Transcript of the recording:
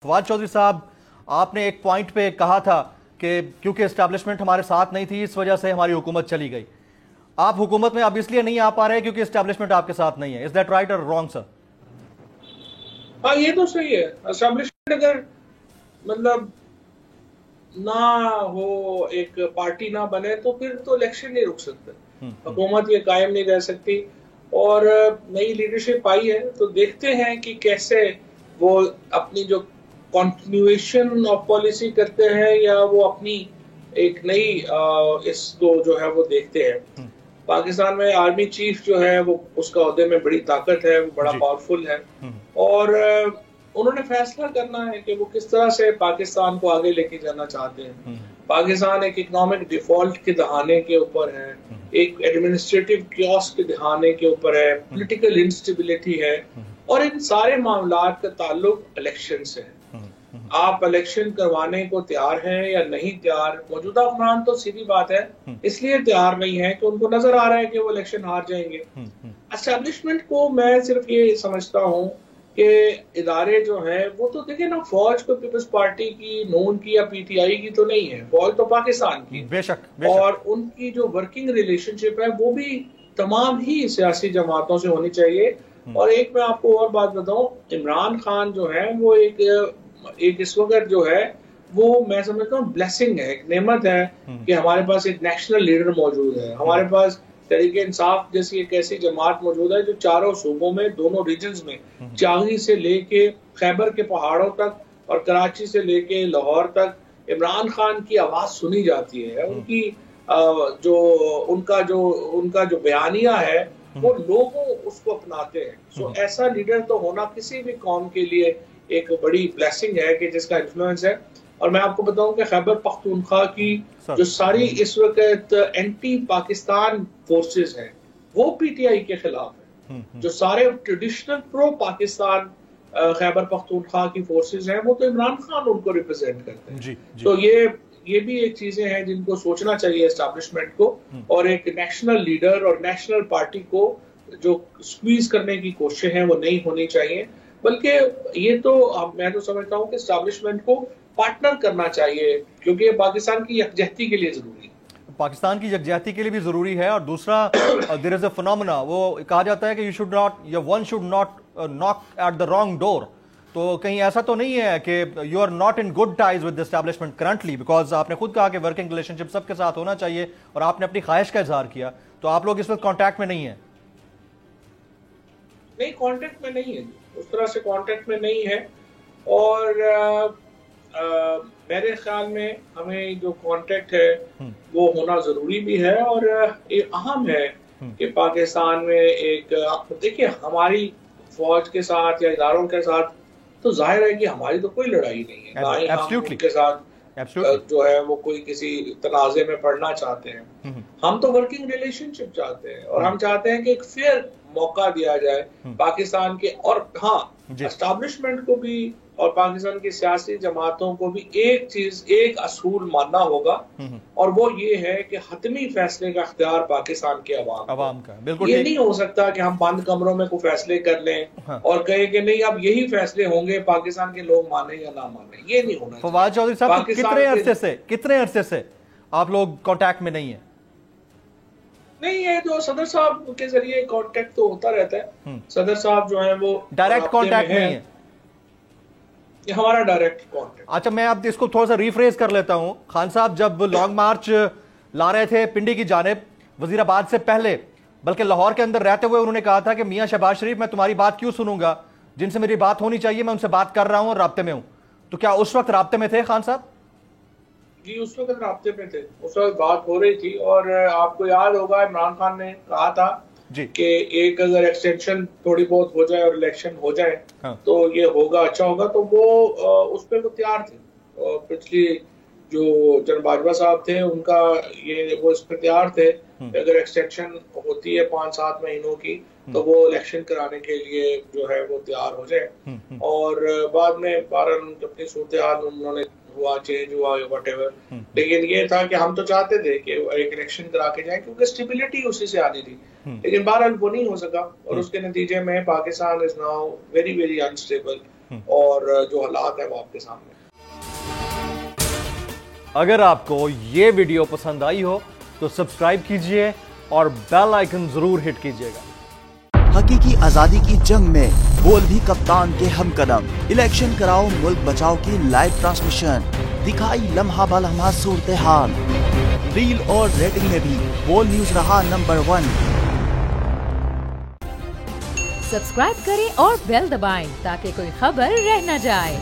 फवाद चौधरी साहब, आपने एक पॉइंट पे कहा था कि क्योंकि एस्टैब्लिशमेंट हमारे साथ नहीं थी इस वजह से हमारी हुकूमत चली गई। आप हुकूमत में अब इसलिए नहीं आ पा रहे क्योंकि एस्टैब्लिशमेंट आपके साथ नहीं है। इज दैट राइट और रॉन्ग सर? हाँ, ये तो सही है। एस्टैब्लिशमेंट अगर मतलब ना हो, एक पार्टी ना बने, तो फिर तो इलेक्शन नहीं रुक सकते, हुकूमत ये कायम नहीं रह सकती। और नई लीडरशिप आई है तो देखते हैं कि कैसे वो अपनी जो कंटिन्यूएशन ऑफ पॉलिसी करते हैं या वो अपनी एक नई इसको जो है वो देखते हैं। पाकिस्तान में आर्मी चीफ जो है वो उसका ओहदे में बड़ी ताकत है, वो बड़ा पावरफुल है और उन्होंने फैसला करना है कि वो किस तरह से पाकिस्तान को आगे लेके जाना चाहते हैं। पाकिस्तान एक इकोनॉमिक डिफॉल्ट के दहाने के ऊपर है, एक एडमिनिस्ट्रेटिव कियोस्क के दहाने के ऊपर है, पॉलिटिकल इंस्टेबिलिटी है और इन सारे मामलात का ताल्लुक इलेक्शन से है। आप इलेक्शन करवाने को तैयार हैं या नहीं तैयार? मौजूदा हुक्मरान तो सीधी बात है इसलिए तैयार नहीं है कि उनको नजर आ रहा है कि वो इलेक्शन हार जाएंगे। एस्टैब्लिशमेंट को मैं सिर्फ ये समझता हूँ कि इदारे जो हैं वो तो देखिए ना, फौज को पीपल्स पार्टी की, नून की या पीटीआई की तो नहीं है, फौज तो पाकिस्तान की बेशक। और उनकी जो वर्किंग रिलेशनशिप है वो भी तमाम ही सियासी जमातों से होनी चाहिए। और एक मैं आपको और बात बताऊं, इमरान खान जो है वो एक इस वक्त जो है वो मैं समझता हूँ ब्लेसिंग है, एक नेमत है कि हमारे पास एक नेशनल लीडर मौजूद है। हमारे पास तहरीके इंसाफ जैसी एक ऐसी जमात मौजूद है जो चारों सूबों में, दोनों रीजन्स में, चांगी से लेके खैबर के पहाड़ों तक और कराची से लेके लाहौर तक इमरान खान की आवाज सुनी जाती है। उनकी उनका जो बयानिया है वो लोगों उसको अपनाते हैं। सो ऐसा लीडर तो होना किसी भी कौम के लिए एक बड़ी ब्लेसिंग है कि जिसका इन्फ्लुएंस है। और मैं आपको बताऊं कि खैबर पख्तूनख्वा की जो सारी इस वक्त एंटी पाकिस्तान फोर्सेस हैं वो पीटीआई के खिलाफ है। जो सारे ट्रेडिशनल प्रो पाकिस्तान खैबर पख्तूनख्वा की फोर्सेस हैं वो तो इमरान खान उनको रिप्रेजेंट करते हैं। तो ये भी एक चीजें हैं जिनको सोचना चाहिए एस्टैब्लिशमेंट को, और एक नेशनल लीडर और नेशनल पार्टी को जो स्क्वीज करने की कोशिश है वो नहीं होनी चाहिए, बल्कि ये तो मैं तो समझता हूँ कि एस्टैब्लिशमेंट को पार्टनर करना चाहिए क्योंकि ये पाकिस्तान की यकजहती के लिए जरूरी है। पाकिस्तान की यकजहती के लिए भी जरूरी है। और दूसरा, देयर इज अ फिनोमेना, वो कहा जाता है कि यू शुड नॉट या one should not knock at the wrong door. तो कहीं ऐसा तो नहीं है कि you are not in good ties with the establishment currently, because आपने खुद कहा कि वर्किंग रिलेशनशिप सबके साथ होना चाहिए और आपने अपनी ख्वाहिश का इजहार किया, तो आप लोग इस वक्त कॉन्टैक्ट में नहीं है? नहीं, कांटेक्ट में नहीं है, उस तरह से कांटेक्ट में नहीं है। और मेरे ख्याल में हमें जो कांटेक्ट है वो होना जरूरी भी है और ये अहम है कि पाकिस्तान में एक, देखिए हमारी फौज के साथ या इदारों के साथ तो जाहिर है कि हमारी तो कोई लड़ाई नहीं है, ना ही हम उनके साथ जो है वो कोई किसी तनाजे में पड़ना चाहते हैं। हम तो वर्किंग रिलेशनशिप चाहते हैं और हम चाहते हैं कि एक फेयर मौका दिया जाए पाकिस्तान के, और हाँ एस्टैब्लिशमेंट को भी और पाकिस्तान की सियासी जमातों को भी एक चीज, एक असूल मानना होगा और वो ये है कि हतमी फैसले का इख्तियार पाकिस्तान के अवाम का। बिल्कुल ये नहीं हो सकता कि हम बंद कमरों में कोई फैसले कर लें और कहे कि नहीं अब यही फैसले होंगे, पाकिस्तान के लोग माने या ना माने, ये नहीं होना। फवाद चौधरी साहब, कितने अरसे से आप लोग कांटेक्ट में नहीं है? नहीं, ये जो सदर साहब के जरिए कांटेक्ट तो होता रहता है। सदर साहब जो है वो डायरेक्ट कांटेक्ट नहीं है, हमारा डायरेक्ट कांटेक्ट। अच्छा, मैं अब इसको थोड़ा सा रिफ्रेज कर लेता हूं। खान साहब जब लॉन्ग मार्च ला रहे थे पिंडी की जानिब वजीराबाद से पहले, बल्कि लाहौर के अंदर रहते हुए उन्होंने कहा था कि मियां शहबाज शरीफ, मैं तुम्हारी बात क्यों सुनूंगा, जिनसे मेरी बात होनी चाहिए मैं उनसे बात कर रहा हूं और राब्ते में हूं। तो क्या उस वक्त राब्ते में थे खान साहब? जी, उस वक्त राब्ते में थे, उस वक्त बात हो रही थी। और आपको याद होगा इमरान खान ने कहा था कि एक अगर एक्सटेंशन थोड़ी बहुत हो जाए और इलेक्शन हो जाए तो ये होगा, अच्छा होगा। तो वो उस पर वो तैयार थे। और पिछली जो जनरल बाजवा साहब थे उनका वो इस पर तैयार थे, अगर एक्सटेंशन होती है 5-7 महीनों की तो वो इलेक्शन कराने के लिए जो है वो तैयार हो जाए। और बाद में 12 अपनी सूरत हाल उन्होंने हुआ, चेंज हुआ, व्हाटएवर, लेकिन ये था कि हम तो चाहते थे कि एक इलेक्शन करा के जाए क्योंकि स्टेबिलिटी उसी से आनी थी, लेकिन बहरहाल वो नहीं हो सका और उसके नतीजे में Pakistan is now very very unstable. اور جو حالات ہیں وہ آپ کے سامنے. اگر آپ کو یہ ویڈیو پسند آئی ہو تو سبسکرائب کیجئے اور بیل آئیکن ضرور ہٹ کیجئے گا. حقیقی آزادی کی جنگ میں بول بھی کپتان کے ہم قدم. الیکشن کراؤ ملک بچاؤ کی لائیو ٹرانسمیشن. دکھائی لمحہ بلمحہ صورتحال. ریل اور ریٹنگ میں بھی بول نیوز رہا نمبر 1. سبسکرائب کریں اور بیل دبائیں تاکہ کوئی خبر رہ نہ جائے.